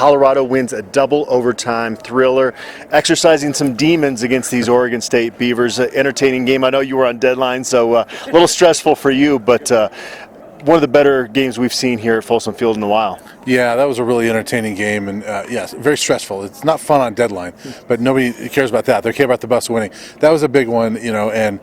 Colorado wins a double overtime thriller, exercising some demons against these Oregon State Beavers. Entertaining game. I know you were on deadline, so a little stressful for you, but one of the better games we've seen here at Folsom Field in a while. Yeah, that was a really entertaining game, and yes, very stressful. It's not fun on deadline, but nobody cares about that. They care about the Buffs winning. That was a big one, and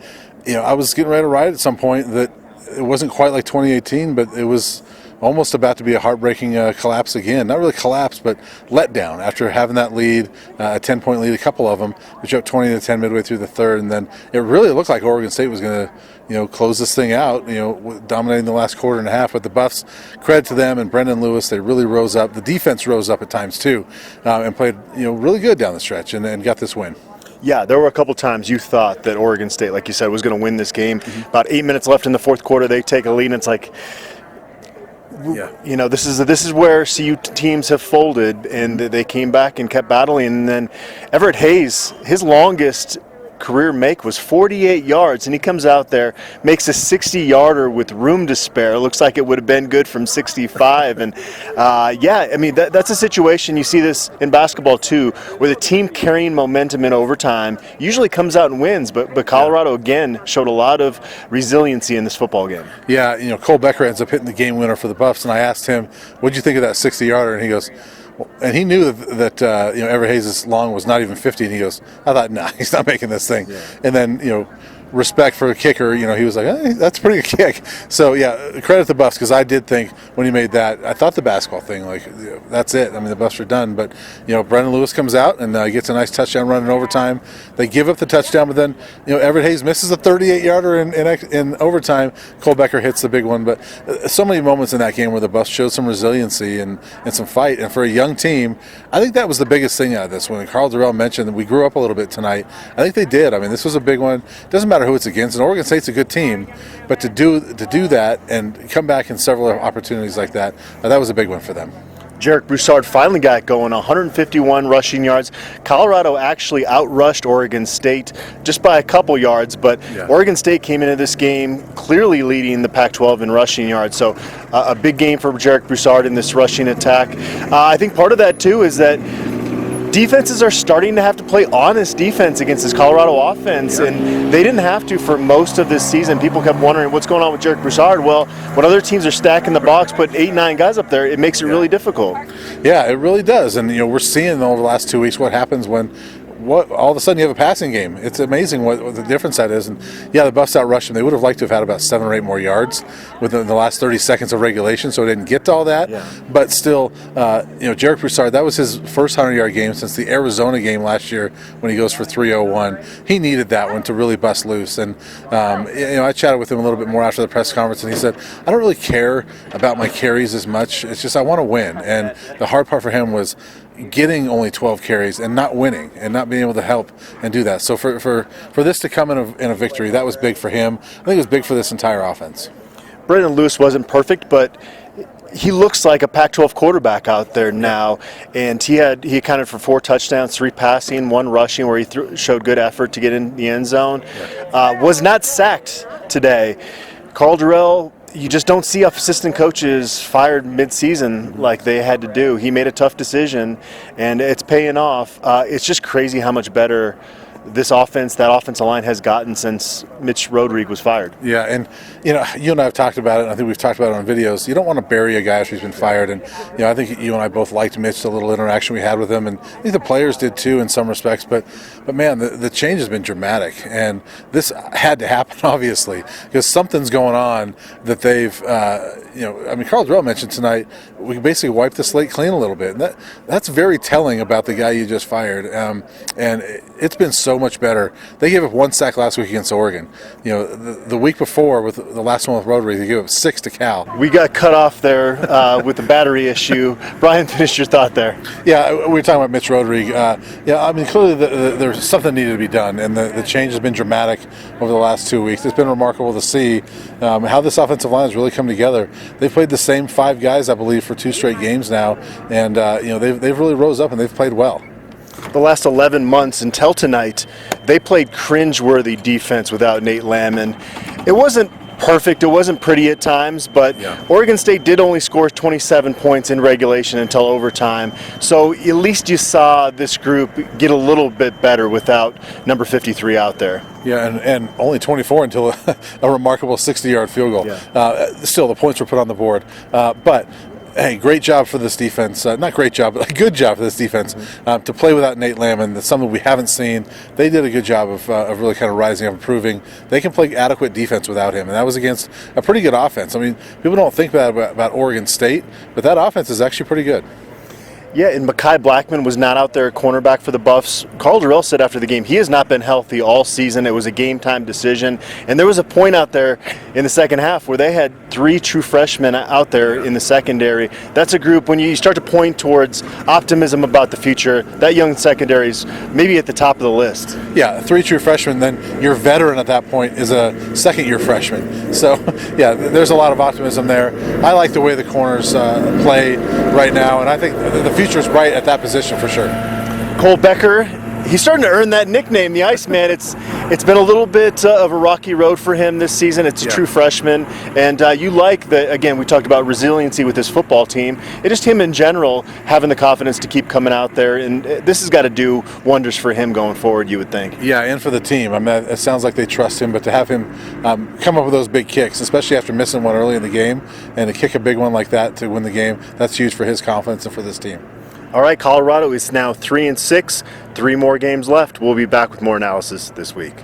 I was getting ready to write at some point that it wasn't quite like 2018, but it was almost about to be a heartbreaking collapse again. Not really collapse, but letdown after having that lead, a 10-point lead, a couple of them, which up 20-10 midway through the third, and then it really looked like Oregon State was going to, close this thing out, dominating the last quarter and a half. But the Buffs, credit to them and Brendan Lewis, they really rose up. The defense rose up at times too, and played, really good down the stretch and got this win. Yeah, there were a couple times you thought that Oregon State, like you said, was going to win this game. Mm-hmm. About 8 minutes left in the fourth quarter, they take a lead, and it's like, this is where CU teams have folded, and they came back and kept battling. And then Everett Hayes, his longest career make was 48 yards, and he comes out there, makes a 60-yarder with room to spare. It looks like it would have been good from 65. And that's a situation, you see this in basketball too, where the team carrying momentum in overtime usually comes out and wins, but Colorado again showed a lot of resiliency in this football game. Yeah, Cole Becker ends up hitting the game winner for the Buffs, and I asked him, what'd you think of that 60-yarder? And he goes, and he knew that Everett Hayes' long was not even 50, and he goes, I thought, nah, he's not making this thing. Yeah. And then, respect for a kicker, he was like, hey, that's a pretty good kick. So, yeah, credit the Buffs, because I did think when he made that, I thought the basketball thing, that's it. I mean, the Buffs are done. But, Brendan Lewis comes out and gets a nice touchdown run in overtime. They give up the touchdown, but then, Everett Hayes misses a 38-yarder in overtime. Cole Becker hits the big one. But so many moments in that game where the Buffs showed some resiliency and some fight. And for a young team, I think that was the biggest thing out of this. When Carl Durrell mentioned that we grew up a little bit tonight, I think they did. I mean, this was a big one. It doesn't matter who it's against, and Oregon State's a good team, but to do that and come back in several opportunities like that, that was a big one for them. Jarek Broussard finally got going, 151 rushing yards. Colorado actually outrushed Oregon State just by a couple yards, but Oregon State came into this game clearly leading the Pac-12 in rushing yards. So a big game for Jarek Broussard in this rushing attack. I think part of that too is that defenses are starting to have to play honest defense against this Colorado offense, and they didn't have to for most of this season. People kept wondering what's going on with Jarek Broussard. Well, when other teams are stacking the box, put 8-9 guys up there, it makes it really difficult. Yeah, it really does. And we're seeing over the last 2 weeks what happens when all of a sudden you have a passing game. It's amazing what the difference that is. And the Buffs outrushed them. They would have liked to have had about 7 or 8 more yards within the last 30 seconds of regulation, so it didn't get to all that. Yeah. But still, Jarek Broussard, that was his first 100-yard game since the Arizona game last year when he goes for 301. He needed that one to really bust loose. And I chatted with him a little bit more after the press conference, and he said, I don't really care about my carries as much. It's just I want to win. And the hard part for him was getting only 12 carries and not winning and not being able to help and do that. So for this to come in a victory, that was big for him. I think it was big for this entire offense. Brendan Lewis wasn't perfect, but he looks like a Pac-12 quarterback out there now, and he accounted for 4 touchdowns, 3 passing, 1 rushing, where he showed good effort to get in the end zone. Was not sacked today. Carl Durrell, you just don't see assistant coaches fired mid-season like they had to do. He made a tough decision, and it's paying off. It's just crazy how much better that offensive line has gotten since Mitch Rodrigue was fired. Yeah, and you and I have talked about it, and I think we've talked about it on videos. You don't want to bury a guy after he's been fired, and I think you and I both liked Mitch, the little interaction we had with him, and I think the players did too in some respects. But man, the change has been dramatic, and this had to happen obviously because something's going on that they've. Carl Durrell mentioned tonight we basically wiped the slate clean a little bit, and that's very telling about the guy you just fired. And it's been so much better. They gave up 1 sack last week against Oregon. The week before with the last one with Rodrigue, they gave up 6 to Cal. We got cut off there with the battery issue. Brian, finish your thought there. Yeah, we were talking about Mitch Rodrigue. Clearly there's something needed to be done, and the change has been dramatic over the last 2 weeks. It's been remarkable to see how this offensive line has really come together. They've played the same 5 guys, I believe, for 2 straight games now, and they've really rose up and they've played well. The last 11 months until tonight, they played cringe-worthy defense without Nate Lamb, and it wasn't perfect. It wasn't pretty at times, but Oregon State did only score 27 points in regulation until overtime. So at least you saw this group get a little bit better without number 53 out there. Yeah, and only 24 until a remarkable 60-yard field goal. Still, the points were put on the board. But hey, great job for this defense. Not great job, but a good job for this defense to play without Nate Lamb. That's something we haven't seen. They did a good job of really kind of rising up and proving they can play adequate defense without him. And that was against a pretty good offense. I mean, people don't think about Oregon State, but that offense is actually pretty good. Yeah, and Mekhi Blackman was not out there at cornerback for the Buffs. Carl Durrell said after the game he has not been healthy all season. It was a game-time decision. And there was a point out there in the second half where they had 3 true freshmen out there in the secondary. That's a group, when you start to point towards optimism about the future, that young secondary is maybe at the top of the list. Yeah, 3 true freshmen, then your veteran at that point is a second-year freshman. So, yeah, there's a lot of optimism there. I like the way the corners play right now, and I think the future is bright at that position for sure. Cole Becker, he's starting to earn that nickname, the Iceman. It's been a little bit of a rocky road for him this season. It's a true freshman, and you like the, again, we talked about resiliency with his football team. It just him in general having the confidence to keep coming out there, and this has got to do wonders for him going forward, you would think. Yeah, and for the team. I mean, it sounds like they trust him, but to have him come up with those big kicks, especially after missing one early in the game, and to kick a big one like that to win the game, that's huge for his confidence and for this team. All right, Colorado is now 3-6, 3 more games left. We'll be back with more analysis this week.